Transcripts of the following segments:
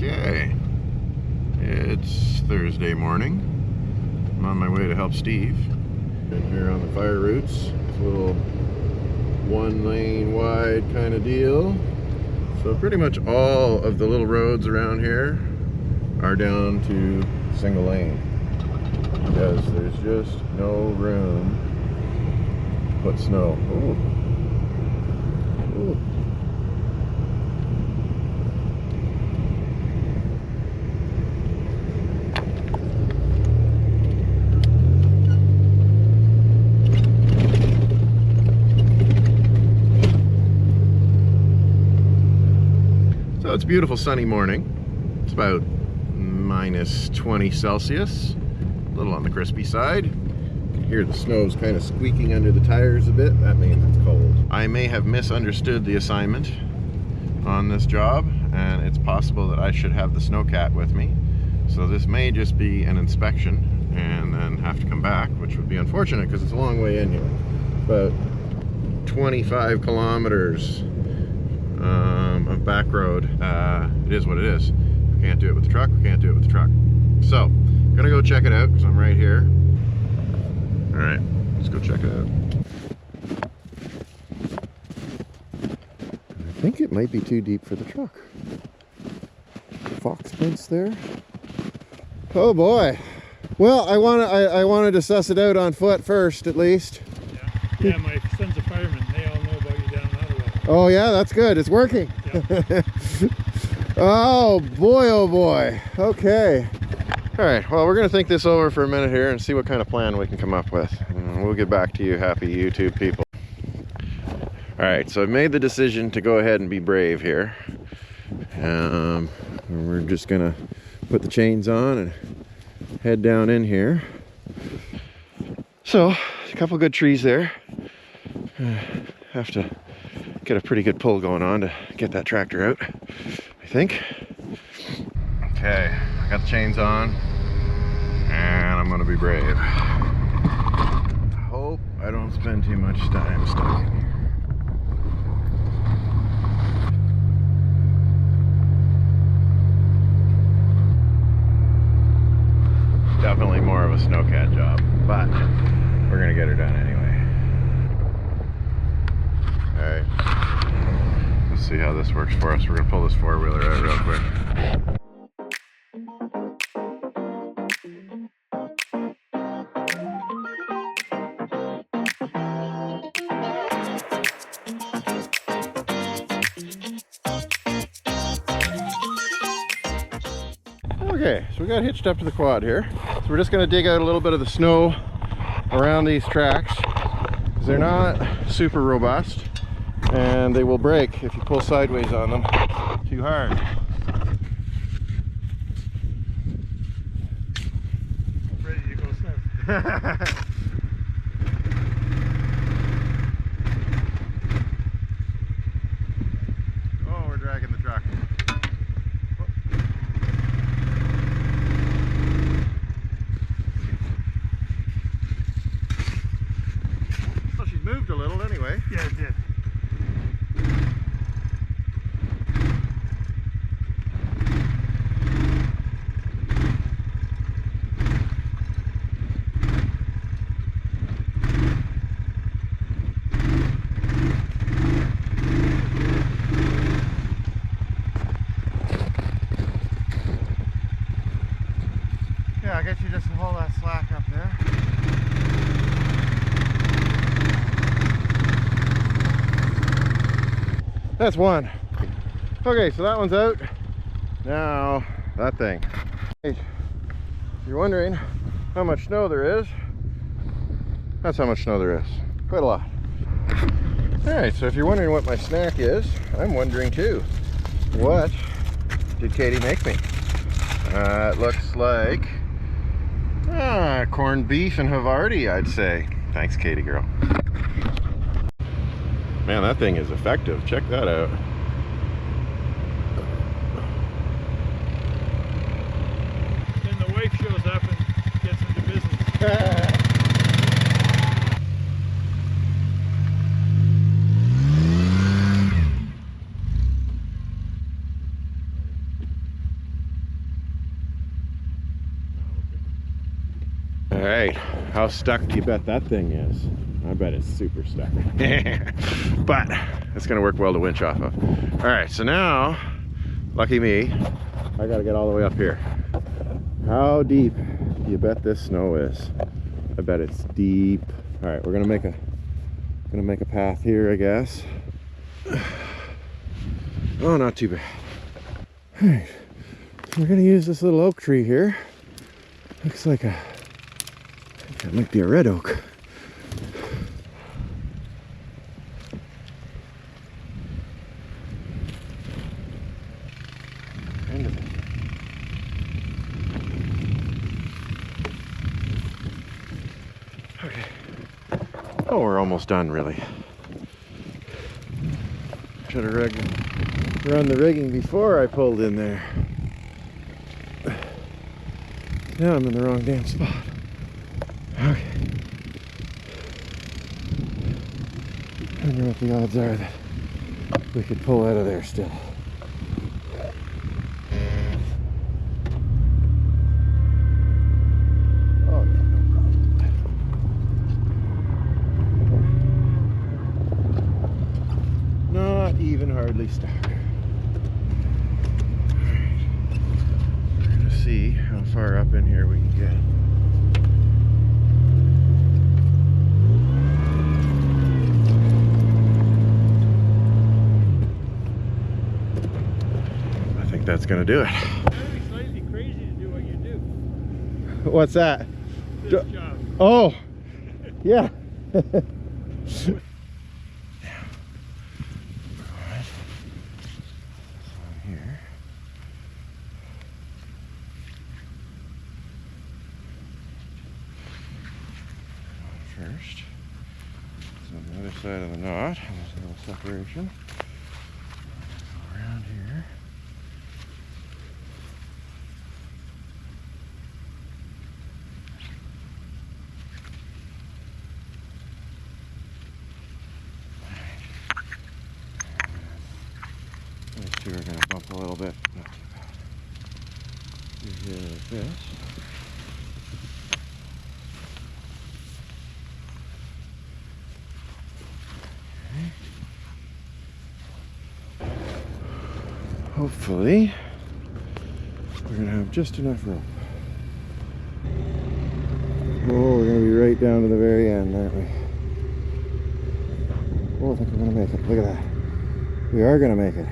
Okay, it's Thursday morning. I'm on my way to help Steve. And here on the fire routes, it's a little one lane wide kind of deal. So pretty much all of the little roads around here are down to single lane because there's just no room to put snow. Ooh. Ooh. So it's a beautiful sunny morning. It's about minus 20 Celsius, a little on the crispy side. You can hear the snow's kind of squeaking under the tires a bit. That means it's cold. I may have misunderstood the assignment on this job, and it's possible that I should have the snowcat with me. So this may just be an inspection and then have to come back, which would be unfortunate because it's a long way in here. About 25 kilometers of back road. It is what it is. We can't do it with the truck. We can't do it with the truck. So, I'm gonna go check it out because I'm right here. All right, let's go check it out. I think it might be too deep for the truck. Fox prints there. Oh boy. Well, I wanted to suss it out on foot first, at least. Yeah, my son's a fireman. They all know about you down in Ottawa. Oh yeah, that's good. It's working. Yeah. Oh boy. Okay. All right, well, we're gonna think this over for a minute here and see what kind of plan we can come up with. And we'll get back to you happy YouTube people. All right, so I've made the decision to go ahead and be brave here. We're just gonna put the chains on and head down in here. So, a couple good trees there. Have to get a pretty good pull going on to get that tractor out, I think. Okay, I got the chains on and I'm gonna be brave. I hope I don't spend too much time stuck in here. Definitely more of a snowcat job, but we're gonna get her done anyway. All right, let's see how this works for us. We're gonna pull this four-wheeler out real quick. Okay, so we got hitched up to the quad here. So we're just gonna dig out a little bit of the snow around these tracks because they're not super robust and they will break if you pull sideways on them too hard. Ready to go south. Oh, we're dragging the truck. Well, she's moved a little anyway. Yeah, it did. Yeah, I guess you just hold that slack up there. That's one. Okay, so that one's out. Now, that thing. Hey, if you're wondering how much snow there is, that's how much snow there is. Quite a lot. Alright, so if you're wondering what my snack is, I'm wondering too. What did Katie make me? It looks like corned beef and Havarti, I'd say. Thanks, Katie girl. Man, that thing is effective. Check that out. Then the wife shows up and gets into business. right, how stuck do you bet that thing is? I bet it's super stuck. But it's gonna work well to winch off of. All right, so now, lucky me, I gotta get all the way up here. How deep do you bet this snow is? I bet it's deep. All right, we're gonna make a path here, I guess. Oh, not too bad. All right, we're gonna use this little oak tree here. Looks like I think that might be a red oak. End of it. Okay. Oh, we're almost done, really. Should have run the rigging before I pulled in there. Now I'm in the wrong damn spot. Okay. I wonder what the odds are that we could pull out of there still. Oh, yeah, no problem. Not even hardly stuck. We're gonna see how far up in here we can get. I think that's gonna do it. It's slightly crazy to do what you do. What's that? This job. Oh, yeah. Here. First, it's on the other side of the knot. There's a little separation. Around here. These two are going to bump a little bit. Not too bad. Here like this. Hopefully, we're going to have just enough rope. Oh, we're going to be right down to the very end, aren't we? Oh, I think we're going to make it. Look at that. We are going to make it.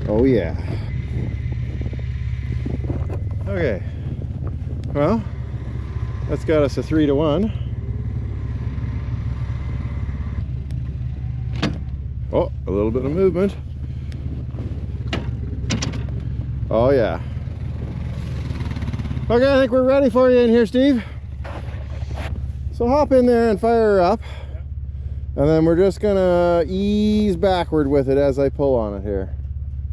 Oh, yeah. Okay. Well, that's got us a 3-to-1. Oh, a little bit of movement. Oh, yeah. Okay, I think we're ready for you in here, Steve. So hop in there and fire her up. And then we're just gonna ease backward with it as I pull on it here.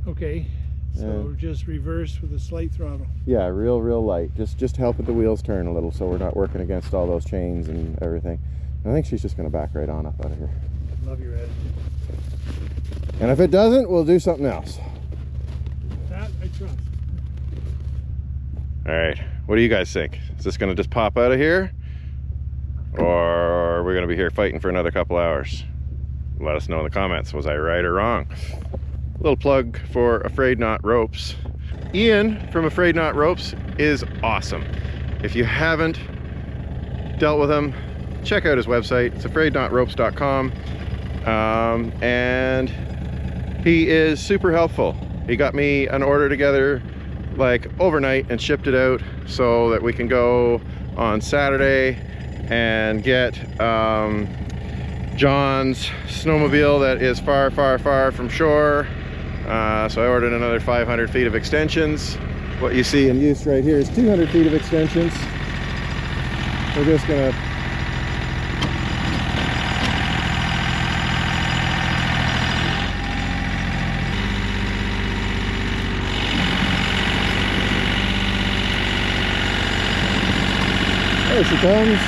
Okay, so just reverse with a slight throttle. Yeah, real light. Just help with the wheels turn a little so we're not working against all those chains and everything. I think she's just gonna back right on up out of here. Love your attitude. And if it doesn't, we'll do something else. That I trust. All right, what do you guys think? Is this gonna just pop out of here? Or are we gonna be here fighting for another couple hours? Let us know in the comments, was I right or wrong? A little plug for Afraid Not Ropes. Ian from Afraid Not Ropes is awesome. If you haven't dealt with him, check out his website. It's afraidnotropes.com. And he is super helpful. He got me an order together like overnight and shipped it out so that we can go on Saturday and get John's snowmobile that is far from shore. So I ordered another 500 feet of extensions. What you see in use right here is 200 feet of extensions. We're just gonna there she comes.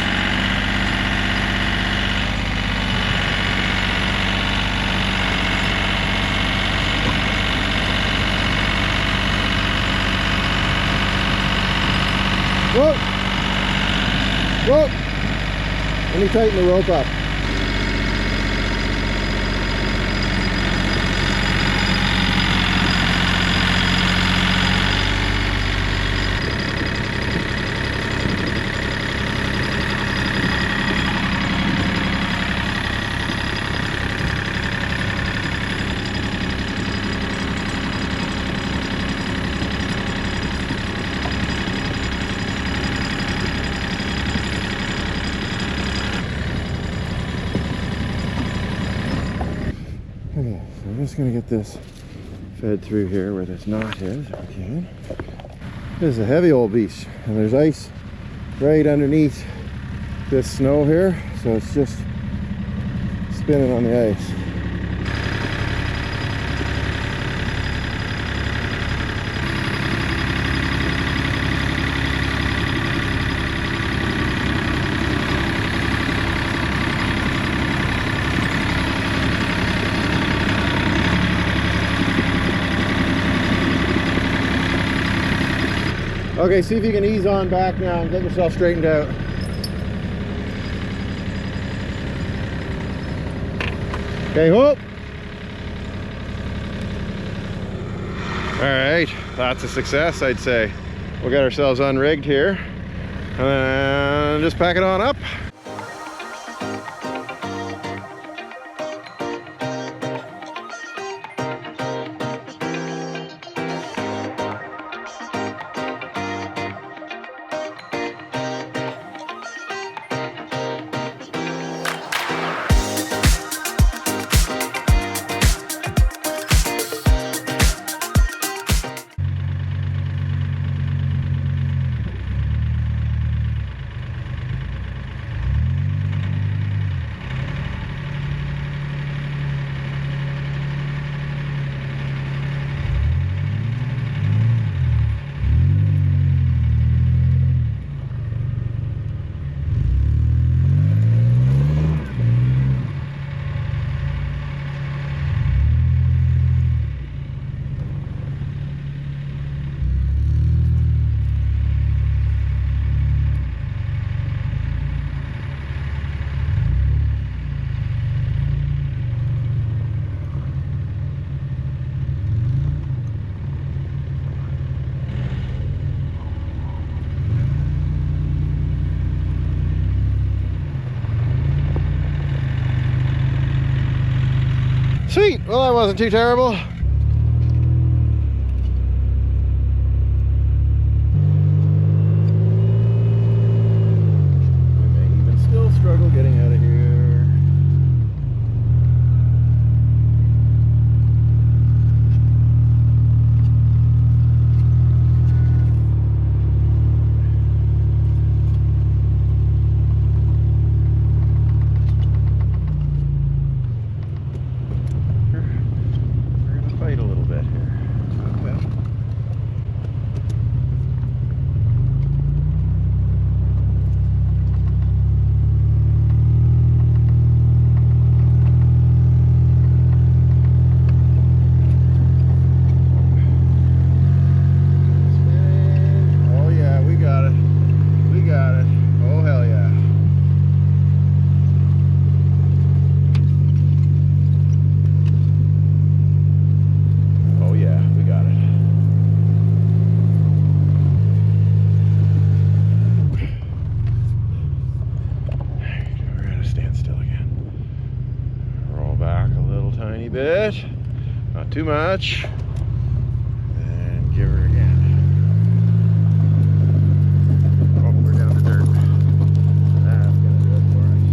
Whoa! Whoa! Let me tighten the rope up. Okay, so I'm just gonna get this fed through here where this knot is, if I can. This is a heavy old beast, and there's ice right underneath this snow here, so it's just spinning on the ice. Okay, see if you can ease on back now and get yourself straightened out. Okay, whoop. All right, that's a success, I'd say. We'll get ourselves unrigged here and just pack it on up. Sweet, well that wasn't too terrible. We may even still struggle getting out of here. Fight a little bit here. Okay. Oh yeah, we got it. We got it. Oh hell yeah. Oh yeah, we got it. We're at a standstill again. Roll back a little tiny bit, not too much, and give her again. Oh, we're down the dirt. That's gonna do it for us.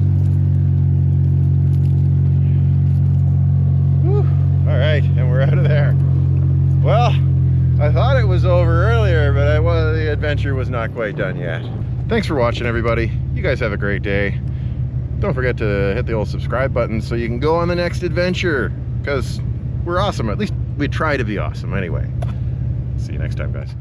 Whew. All right, and we're out of there. Well, I thought it was over earlier, but the adventure was not quite done yet. Thanks for watching, everybody. You guys have a great day. Don't forget to hit the old subscribe button so you can go on the next adventure, because we're awesome. At least we try to be awesome anyway. See you next time, guys.